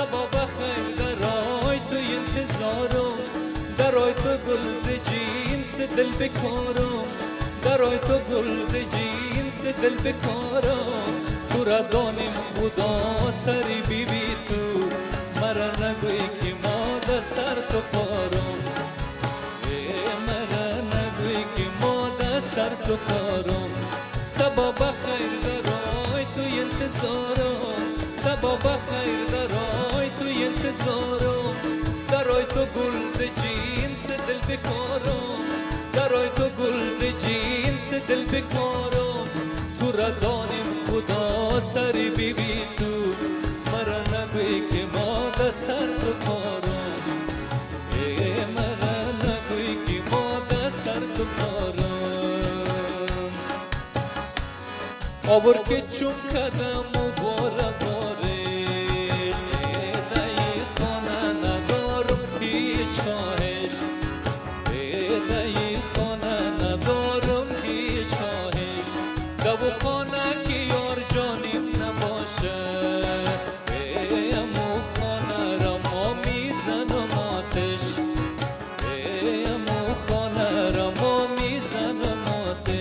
سبا بخیر درای تو انتظارم، درای تو گل ز جینس دل بکارم، درای تو گل ز جینس دل بکارم. تو را دانم خدا سری بی بی تو، مرا نگوی که ما در سر تو پارم، مرا نگوی که ما در سر تو پارم. سبا بخیر درای تو انتظارم، سبا بخیر درای تو انتظارم، درای تو گل ز جینس دل بکارم، درای تو گل ز جینس دل بکارم. تو را دانم خدا سری بی بی تو، مرا نگوی که ما در سر تو پارم، مرا نگوی که ما در سر تو پارم. آور که چون کدم و باره بارش، دای خانه ندارم هیچ خواهش، دای خانه ندارم هیچ خواهش. دو خانه که یار جانیم نباشه، امو خانه را ما میزنم آتش، امو خانه را ما میزنم آتش.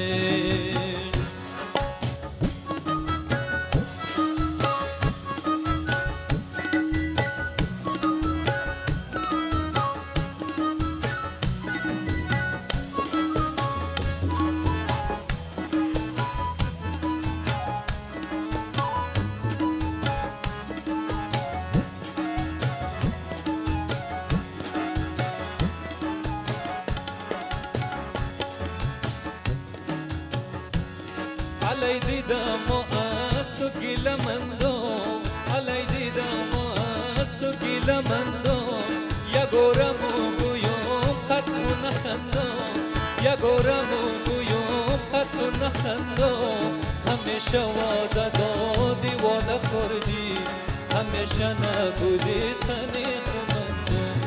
علی دیدم و از تو گیله مندم، علی دیدم و از تو گیله مندم. یگورم و گویم قد تو نخندم، یگورم و گویم قد تو نخندم. همیشه وعده دادی وعده خوردی، همیشه نبودی تنی خمندم،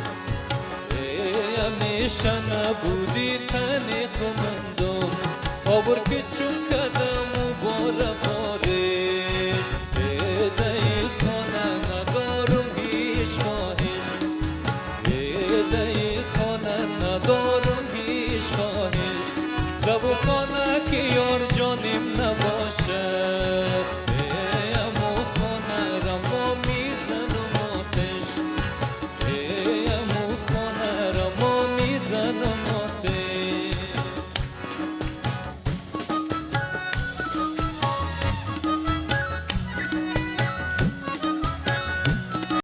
همیشه نبودی تنی خمندم. آور که چون